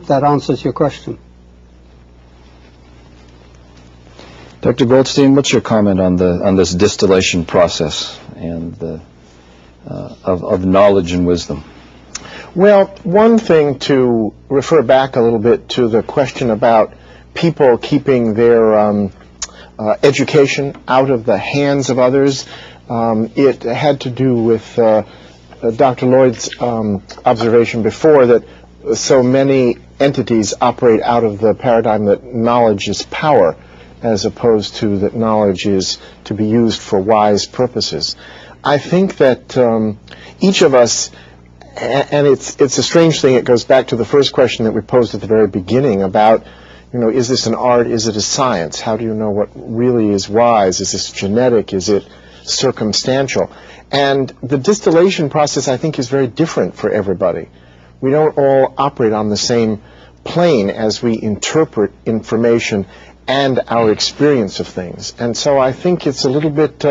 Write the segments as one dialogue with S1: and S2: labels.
S1: That answers your question.
S2: Dr. Goldstein, what's your comment on this distillation process and of knowledge and wisdom?
S3: Well, one thing, to refer back a little bit to the question about people keeping their education out of the hands of others, it had to do with Dr. Lloyd's observation before that so many entities operate out of the paradigm that knowledge is power, as opposed to that knowledge is to be used for wise purposes. I think that each of us, and it's a strange thing, it goes back to the first question that we posed at the very beginning about, is this an art, is it a science? How do you know what really is wise? Is this genetic? Is it circumstantial? And the distillation process, I think, is very different for everybody. We don't all operate on the same plane as we interpret information and our experience of things. And so I think it's a little bit,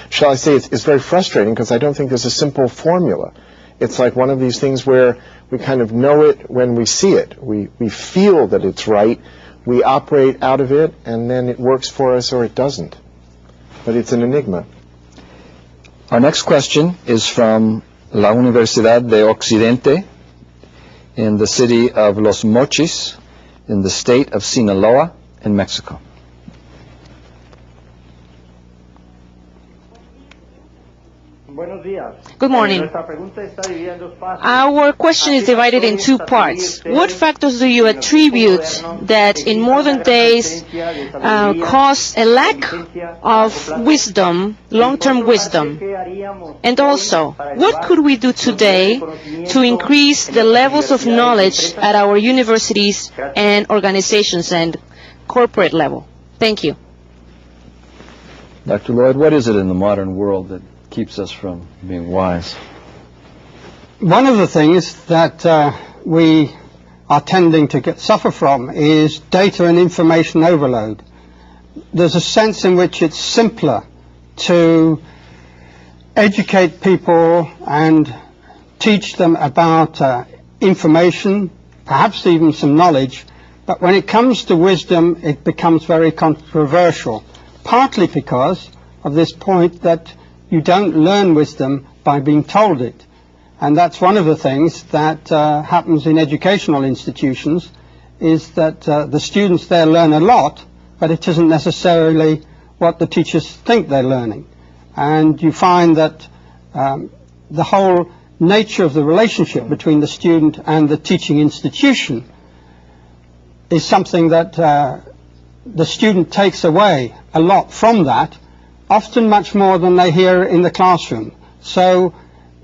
S3: shall I say, it's very frustrating, because I don't think there's a simple formula. It's like one of these things where we kind of know it when we see it. We feel that it's right, we operate out of it, and then it works for us or it doesn't. But it's an enigma.
S2: Our next question is from La Universidad de Occidente in the city of Los Mochis in the state of Sinaloa in Mexico.
S4: Good morning. Our question is divided in two parts. What factors do you attribute that in modern days cause a lack of wisdom, long-term wisdom? And also, what could we do today to increase the levels of knowledge at our universities and organizations and corporate level? Thank you.
S2: Dr. Lloyd, what is it in the modern world that keeps us from being wise?
S1: One of the things that we are tending to suffer from is data and information overload. There's a sense in which it's simpler to educate people and teach them about information, perhaps even some knowledge, but when it comes to wisdom, it becomes very controversial, partly because of this point that you don't learn wisdom by being told it. And that's one of the things that happens in educational institutions, is that the students there learn a lot, but it isn't necessarily what the teachers think they're learning. And you find that the whole nature of the relationship between the student and the teaching institution is something that the student takes away a lot from that, often much more than they hear in the classroom. So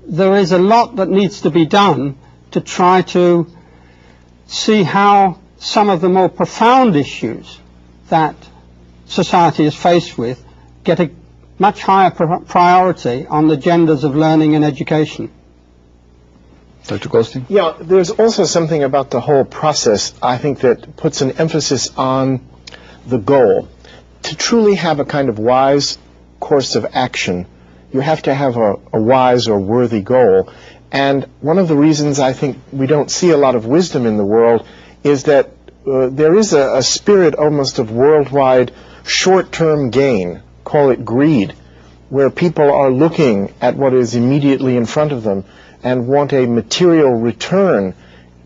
S1: there is a lot that needs to be done to try to see how some of the more profound issues that society is faced with get a much higher priority on the agendas of learning and education.
S2: Dr. Goldstein?
S3: Yeah, there's also something about the whole process, I think, that puts an emphasis on the goal. To truly have a kind of wise course of action, you have to have a wise or worthy goal. And one of the reasons I think we don't see a lot of wisdom in the world is that there is a spirit almost of worldwide short-term gain, call it greed, where people are looking at what is immediately in front of them and want a material return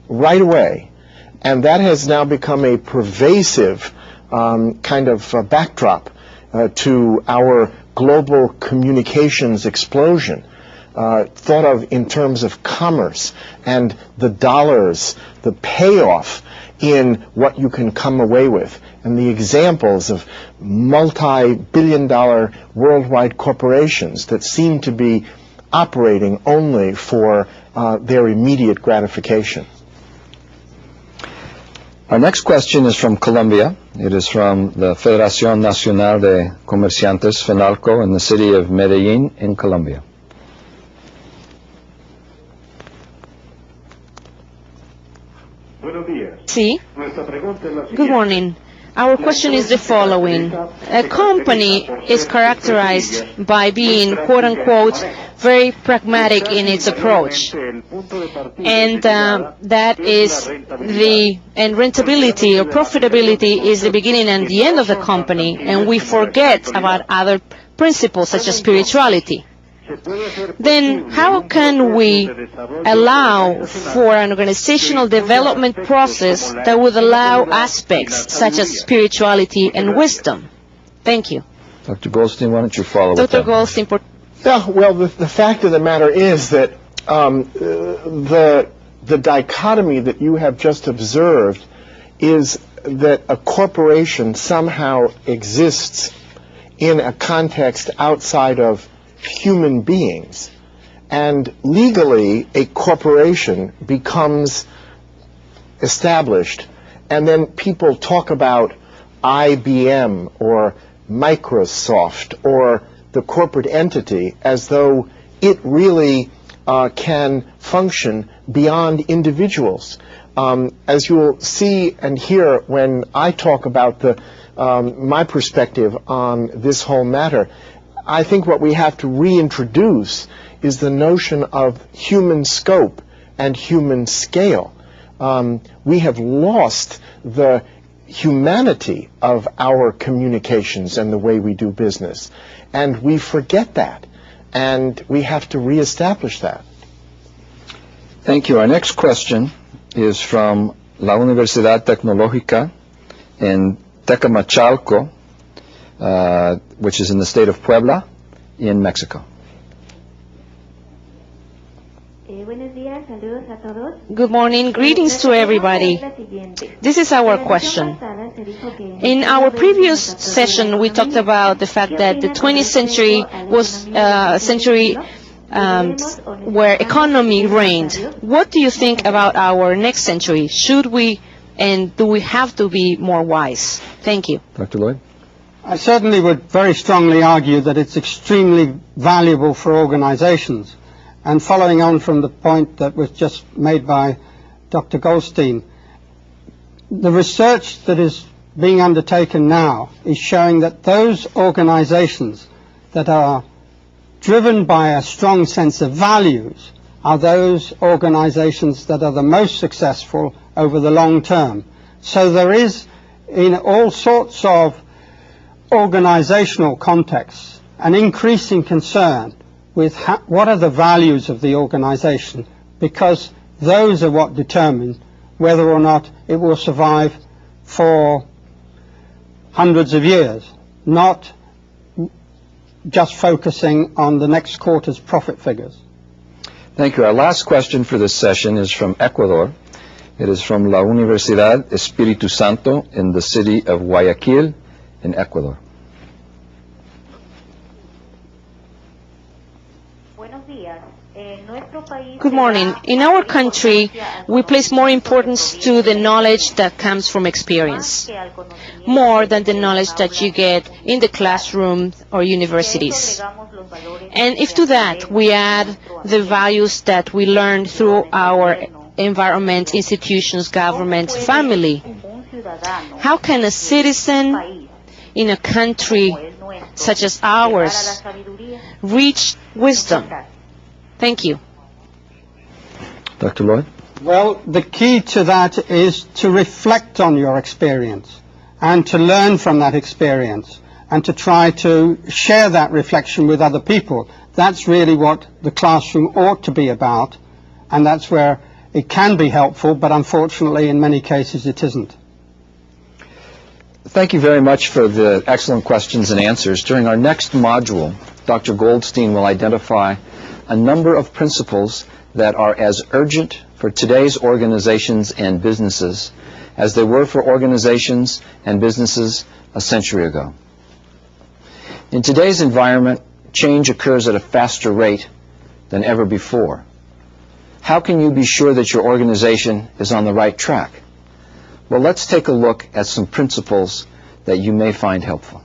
S3: right away. And that has now become a pervasive kind of backdrop to our global communications explosion, thought of in terms of commerce and the dollars, the payoff in what you can come away with, and the examples of multi-billion-dollar worldwide corporations that seem to be operating only for their immediate gratification.
S2: Our next question is from Colombia. It is from the Federación Nacional de Comerciantes, FENALCO, in the city of Medellín in Colombia.
S4: Sí. Good morning. Our question is the following. A company is characterized by being, quote-unquote, very pragmatic in its approach. And rentability or profitability is the beginning and the end of the company, and we forget about other principles such as spirituality. Then how can we allow for an organizational development process that would allow aspects such as spirituality and wisdom? Thank you.
S2: Dr. Goldstein, why don't you follow with
S4: Dr.
S2: that?
S4: Goldstein,
S3: Yeah, well, the fact of the matter is that the dichotomy that you have just observed is that a corporation somehow exists in a context outside of human beings. And legally, a corporation becomes established, and then people talk about IBM or Microsoft or the corporate entity as though it really can function beyond individuals. As you will see and hear when I talk about my perspective on this whole matter, I think what we have to reintroduce is the notion of human scope and human scale. We have lost the humanity of our communications and the way we do business. And we forget that. And we have to reestablish that.
S2: Thank you. Our next question is from la Universidad Tecnológica en Tecamachalco, which is in the state of Puebla, in Mexico.
S4: Good morning. Greetings to everybody. This is our question. In our previous session, we talked about the fact that the 20th century was a century where economy reigned. What do you think about our next century? Should we and do we have to be more wise? Thank you.
S2: Dr. Lloyd?
S1: I certainly would very strongly argue that it's extremely valuable for organizations. And following on from the point that was just made by Dr. Goldstein, the research that is being undertaken now is showing that those organizations that are driven by a strong sense of values are those organizations that are the most successful over the long term. So there is, in all sorts of organizational contexts, an increasing concern with what are the values of the organization, because those are what determine whether or not it will survive for hundreds of years, not just focusing on the next quarter's profit figures.
S2: Thank you. Our last question for this session is from Ecuador. It is from La Universidad Espíritu Santo in the city of Guayaquil in Ecuador.
S4: Good morning. In our country, we place more importance to the knowledge that comes from experience, more than the knowledge that you get in the classroom or universities. And if to that we add the values that we learn through our environment, institutions, government, family, how can a citizen in a country such as ours reach wisdom? Thank you.
S2: Dr. Lloyd?
S1: Well, the key to that is to reflect on your experience and to learn from that experience and to try to share that reflection with other people. That's really what the classroom ought to be about, and that's where it can be helpful, but unfortunately in many cases it isn't.
S2: Thank you very much for the excellent questions and answers. During our next module, Dr. Goldstein will identify a number of principles that are as urgent for today's organizations and businesses as they were for organizations and businesses a century ago. In today's environment, change occurs at a faster rate than ever before. How can you be sure that your organization is on the right track? Well, let's take a look at some principles that you may find helpful.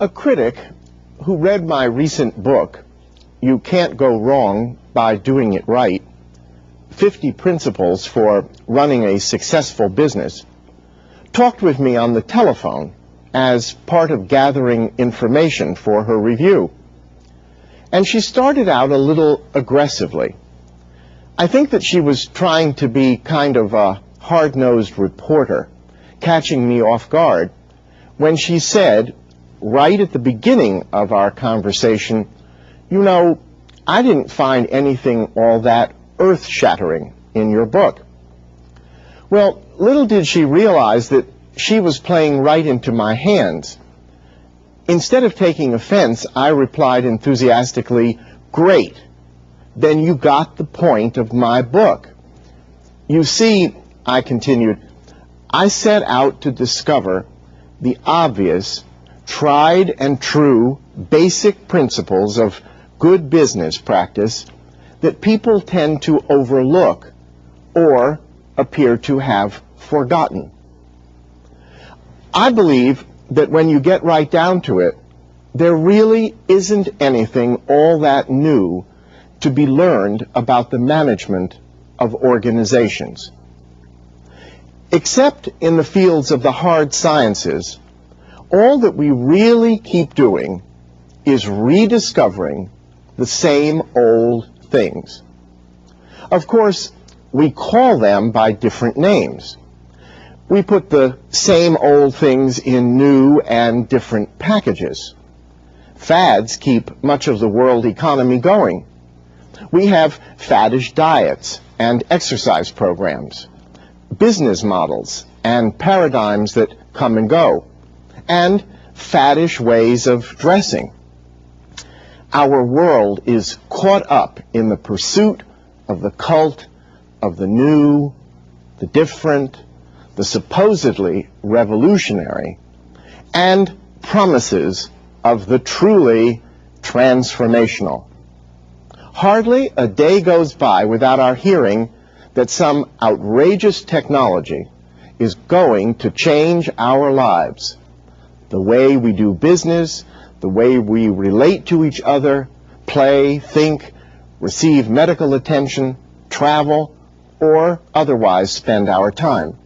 S3: A critic who read my recent book, You Can't Go Wrong, by Doing It Right, 50 Principles for Running a Successful Business, talked with me on the telephone as part of gathering information for her review. And she started out a little aggressively. I think that she was trying to be kind of a hard-nosed reporter, catching me off guard, when she said, right at the beginning of our conversation, "You know, I didn't find anything all that earth-shattering in your book." Well, little did she realize that she was playing right into my hands. Instead of taking offense, I replied enthusiastically, "Great, then you got the point of my book. You see," I continued, "I set out to discover the obvious, tried and true basic principles of good business practice that people tend to overlook or appear to have forgotten. I believe that when you get right down to it, there really isn't anything all that new to be learned about the management of organizations. Except in the fields of the hard sciences, all that we really keep doing is rediscovering the same old things. Of course, we call them by different names. We put the same old things in new and different packages. Fads keep much of the world economy going. We have faddish diets and exercise programs, business models and paradigms that come and go, and faddish ways of dressing. Our world is caught up in the pursuit of the cult of the new, the different, the supposedly revolutionary, and promises of the truly transformational. Hardly a day goes by without our hearing that some outrageous technology is going to change our lives, the way we do business, the way we relate to each other, play, think, receive medical attention, travel, or otherwise spend our time.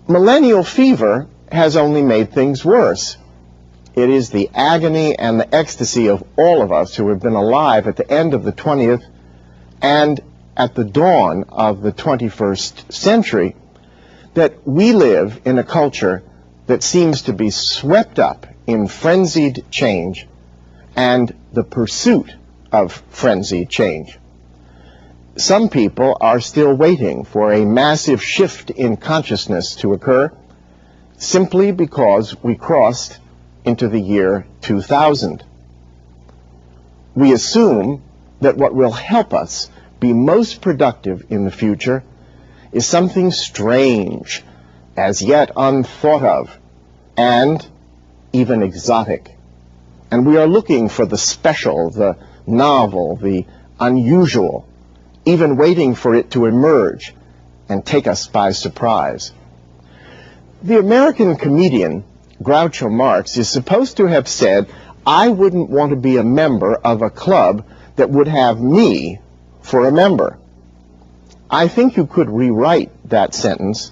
S3: Millennial fever has only made things worse. It is the agony and the ecstasy of all of us who have been alive at the end of the 20th and at the dawn of the 21st century that we live in a culture that seems to be swept up in frenzied change and the pursuit of frenzied change. Some people are still waiting for a massive shift in consciousness to occur simply because we crossed into the year 2000. We assume that what will help us be most productive in the future is something strange, as yet unthought of, and even exotic. And we are looking for the special, the novel, the unusual, even waiting for it to emerge and take us by surprise. The American comedian Groucho Marx is supposed to have said, "I wouldn't want to be a member of a club that would have me for a member." I think you could rewrite that sentence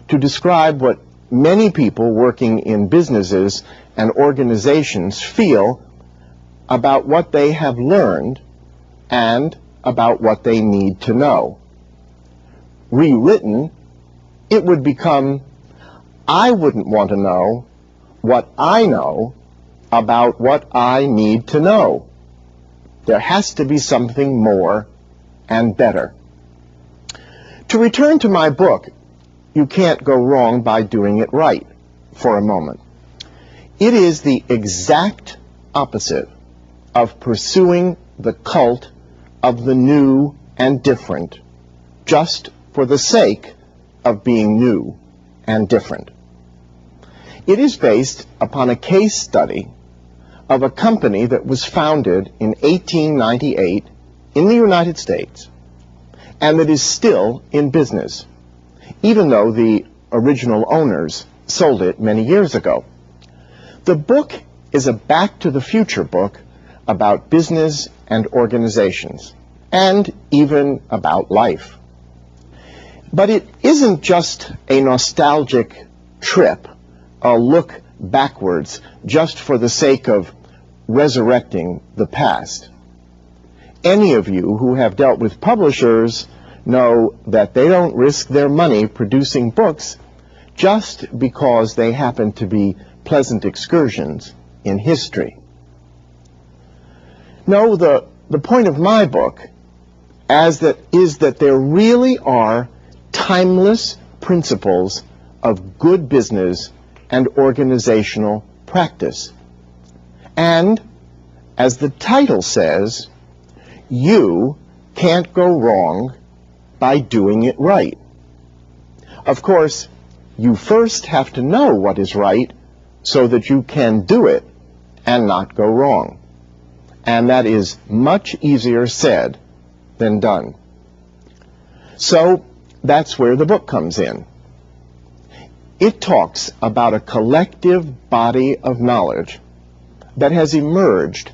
S3: to describe what many people working in businesses and organizations feel about what they have learned and about what they need to know. Rewritten, it would become, "I wouldn't want to know what I know about what I need to know. There has to be something more and better." To return to my book, You Can't Go Wrong by Doing It Right, for a moment. It is the exact opposite of pursuing the cult of the new and different, just for the sake of being new and different. It is based upon a case study of a company that was founded in 1898 in the United States and that is still in business, even though the original owners sold it many years ago. The book is a Back to the Future book about business and organizations, and even about life. But it isn't just a nostalgic trip, a look backwards just for the sake of resurrecting the past. Any of you who have dealt with publishers know that they don't risk their money producing books just because they happen to be pleasant excursions in history. No, the point of my book is that there really are timeless principles of good business and organizational practice. And, as the title says, you can't go wrong by doing it right. Of course, you first have to know what is right so that you can do it and not go wrong. And that is much easier said than done. So that's where the book comes in. It talks about a collective body of knowledge that has emerged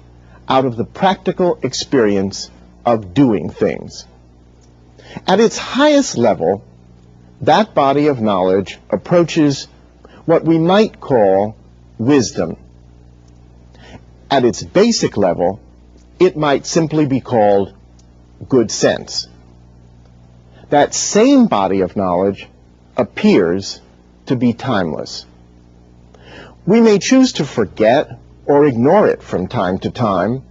S3: out of the practical experience of doing things. At its highest level, that body of knowledge approaches what we might call wisdom. At its basic level, it might simply be called good sense. That same body of knowledge appears to be timeless. We may choose to forget or ignore it from time to time,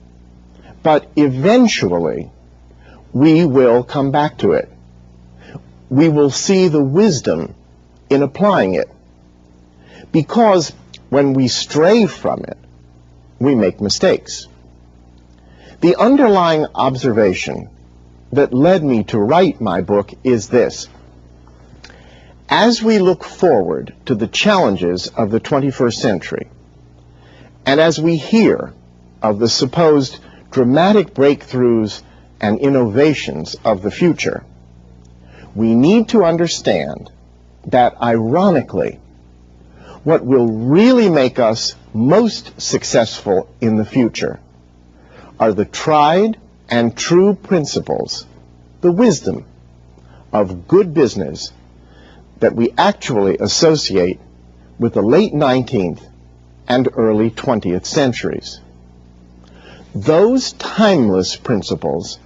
S3: but eventually we will come back to it. We will see the wisdom in applying it, because when we stray from it, we make mistakes. The underlying observation that led me to write my book is this: as we look forward to the challenges of the 21st century, and as we hear of the supposed dramatic breakthroughs and innovations of the future, we need to understand that, ironically, what will really make us most successful in the future are the tried and true principles, the wisdom of good business that we actually associate with the late 19th and early 20th centuries. Those timeless principles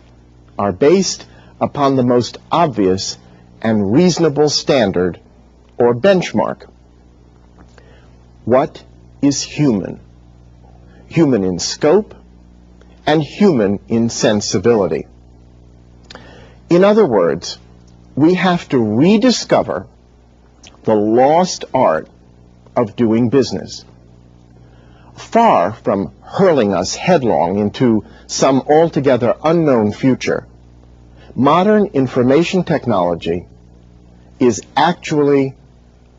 S3: are based upon the most obvious and reasonable standard or benchmark. What is human? Human in scope and human in sensibility. In other words, we have to rediscover the lost art of doing business. Far from hurling us headlong into some altogether unknown future, modern information technology is actually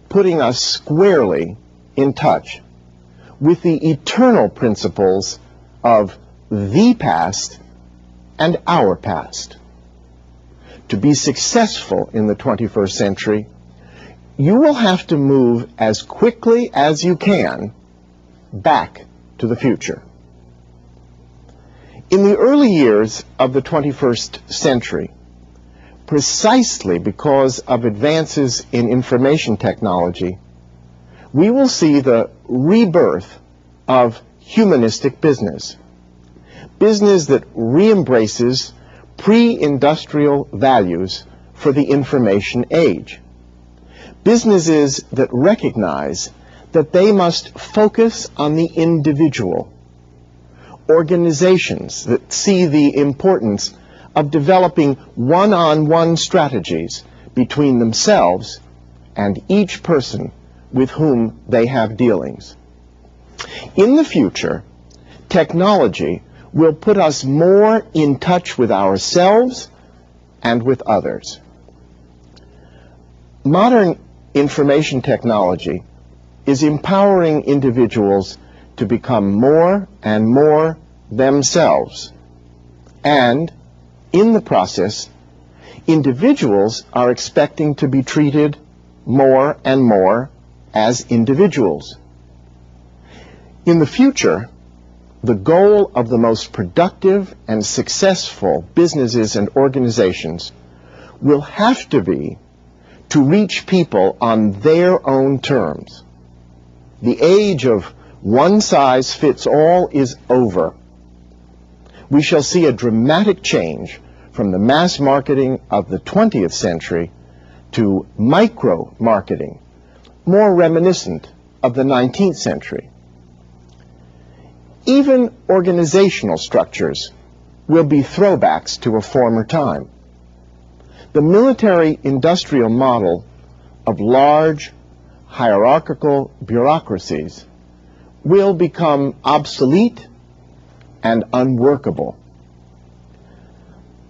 S3: putting us squarely in touch with the eternal principles of the past and our past. To be successful in the 21st century, you will have to move as quickly as you can back to the future. In the early years of the 21st century, precisely because of advances in information technology, we will see the rebirth of humanistic business. Business that re-embraces pre-industrial values for the information age. Businesses that recognize that they must focus on the individual. Organizations that see the importance of developing one-on-one strategies between themselves and each person with whom they have dealings. In the future, technology will put us more in touch with ourselves and with others. Modern information technology is empowering individuals to become more and more themselves. And in the process, individuals are expecting to be treated more and more as individuals. In the future, the goal of the most productive and successful businesses and organizations will have to be to reach people on their own terms. The age of one-size-fits-all is over. We shall see a dramatic change from the mass marketing of the 20th century to micro-marketing, more reminiscent of the 19th century. Even organizational structures will be throwbacks to a former time. The military-industrial model of large, hierarchical bureaucracies will become obsolete and unworkable.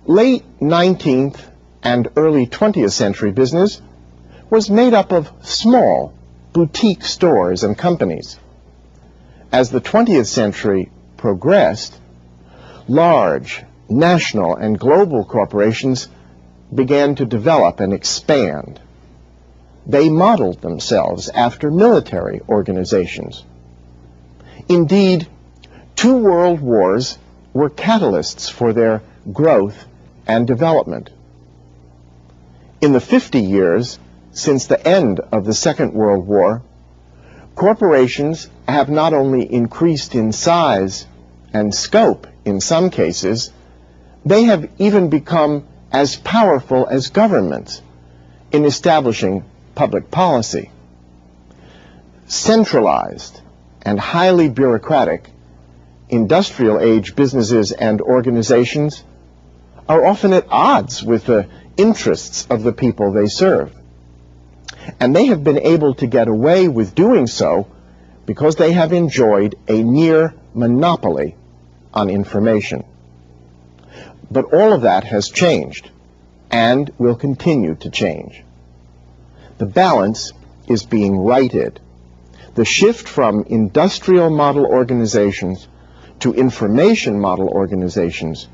S3: Late 19th and early 20th century business was made up of small, boutique stores and companies. As the 20th century progressed, large, national and global corporations began to develop and expand. They modeled themselves after military organizations. Indeed, 2 world wars were catalysts for their growth and development. In the 50 years since the end of the Second World War, corporations have not only increased in size and scope in some cases, they have even become as powerful as governments in establishing public policy. Centralized and highly bureaucratic industrial age businesses and organizations are often at odds with the interests of the people they serve. And they have been able to get away with doing so because they have enjoyed a near monopoly on information. But all of that has changed and will continue to change. The balance is being righted. The shift from industrial model organizations to information model organizations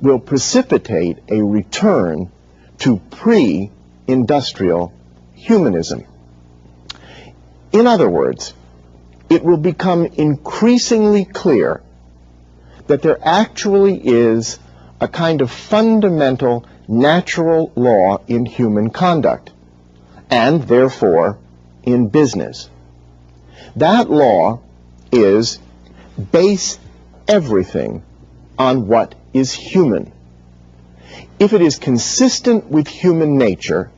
S3: will precipitate a return to pre-industrial humanism. In other words, it will become increasingly clear that there actually is a kind of fundamental natural law in human conduct, and therefore in business. That law is base everything on what is human. If it is consistent with human nature,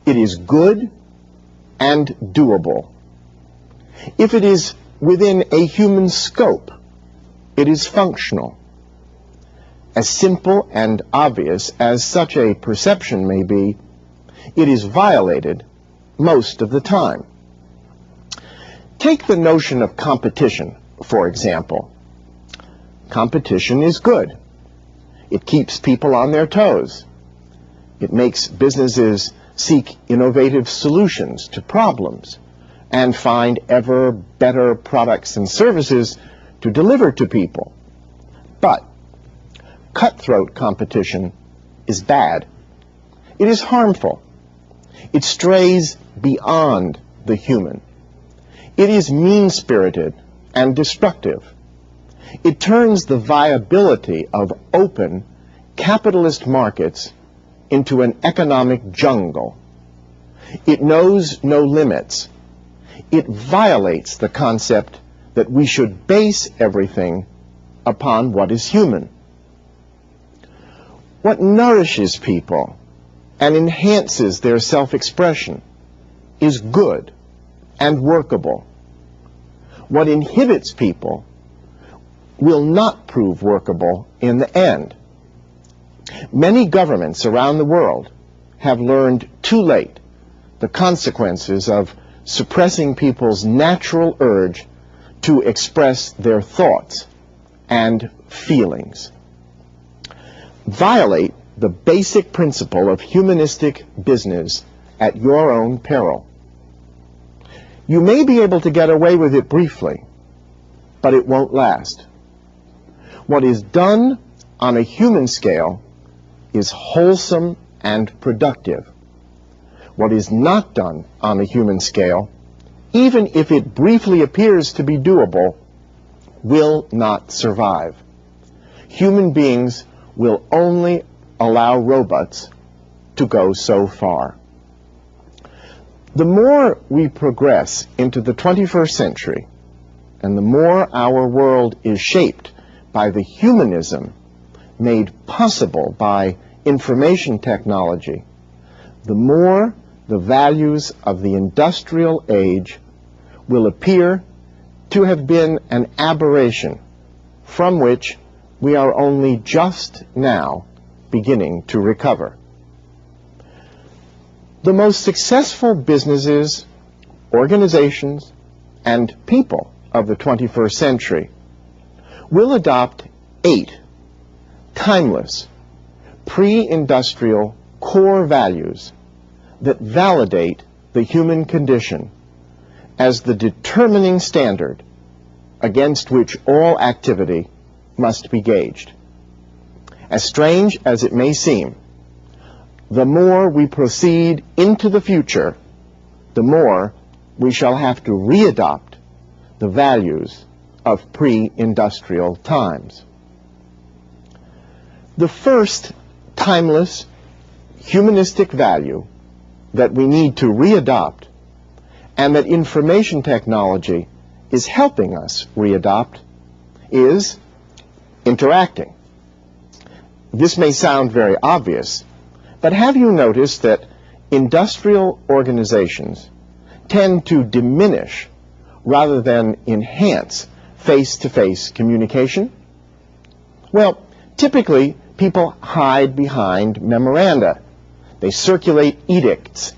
S3: it is good and doable. If it is within a human scope, it is functional. As simple and obvious as such a perception may be, it is violated most of the time. Take the notion of competition, for example. Competition is good. It keeps people on their toes. It makes businesses seek innovative solutions to problems and find ever better products and services to deliver to people. But cutthroat competition is bad. It is harmful. It strays beyond the human. It is mean-spirited and destructive. It turns the viability of open capitalist markets into an economic jungle. It knows no limits. It violates the concept that we should base everything upon what is human. What nourishes people and enhances their self-expression is good and workable. What inhibits people will not prove workable in the end. Many governments around the world have learned too late the consequences of suppressing people's natural urge to express their thoughts and feelings. Violate the basic principle of humanistic business at your own peril. You may be able to get away with it briefly, but it won't last. What is done on a human scale is wholesome and productive. What is not done on a human scale, even if it briefly appears to be doable, will not survive. Human beings will only allow robots to go so far. The more we progress into the 21st century, and the more our world is shaped by the humanism made possible by information technology, the more the values of the industrial age will appear to have been an aberration from which we are only just now beginning to recover. The most successful businesses, organizations, and people of the 21st century will adopt 8 timeless, pre-industrial core values that validate the human condition as the determining standard against which all activity must be gauged. As strange as it may seem, the more we proceed into the future, the more we shall have to readopt the values of pre-industrial times. The first timeless humanistic value that we need to readopt, and that information technology is helping us readopt, is interacting. This may sound very obvious, but have you noticed that industrial organizations tend to diminish rather than enhance face-to-face communication? Well, typically people hide behind memoranda. They circulate edicts.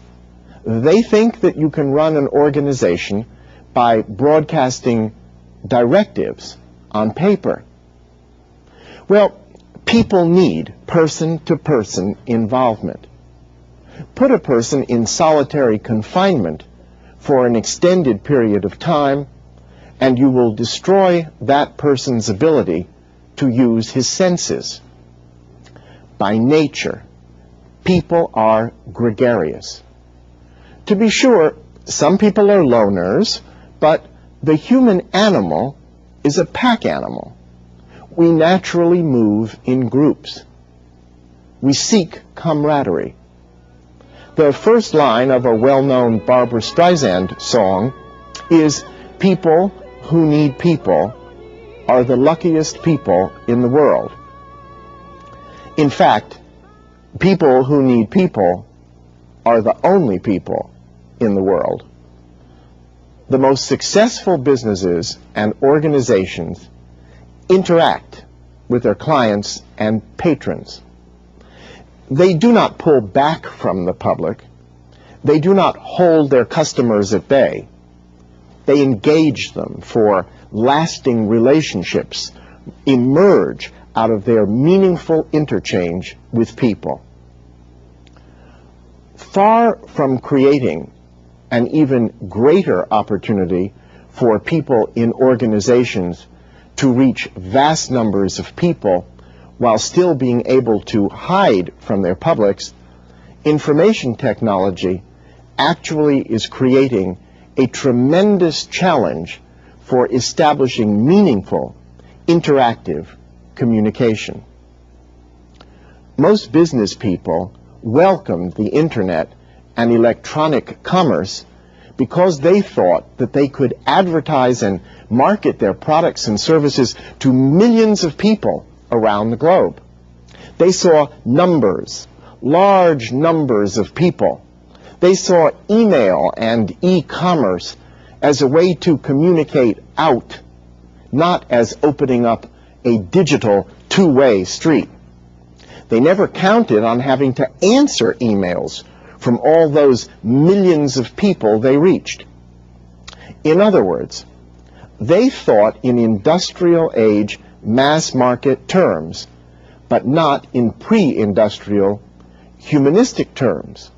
S3: They think that you can run an organization by broadcasting directives on paper. Well, people need person-to-person involvement. Put a person in solitary confinement for an extended period of time, and you will destroy that person's ability to use his senses. By nature, people are gregarious. To be sure, some people are loners, but the human animal is a pack animal. We naturally move in groups. We seek camaraderie. The first line of a well-known Barbra Streisand song is, "People who need people are the luckiest people in the world." In fact, people who need people are the only people in the world. The most successful businesses and organizations interact with their clients and patrons. They do not pull back from the public. They do not hold their customers at bay. They engage them for lasting relationships, emerge out of their meaningful interchange with people. Far from creating an even greater opportunity for people in organizations to reach vast numbers of people while still being able to hide from their publics, information technology actually is creating a tremendous challenge for establishing meaningful, interactive communication. Most business people welcomed the internet and electronic commerce because they thought that they could advertise and market their products and services to millions of people around the globe. They saw numbers, large numbers of people. They saw email and e-commerce as a way to communicate out, not as opening up a digital two-way street. They never counted on having to answer emails from all those millions of people they reached. In other words, they thought in industrial age mass market terms, but not in pre-industrial humanistic terms.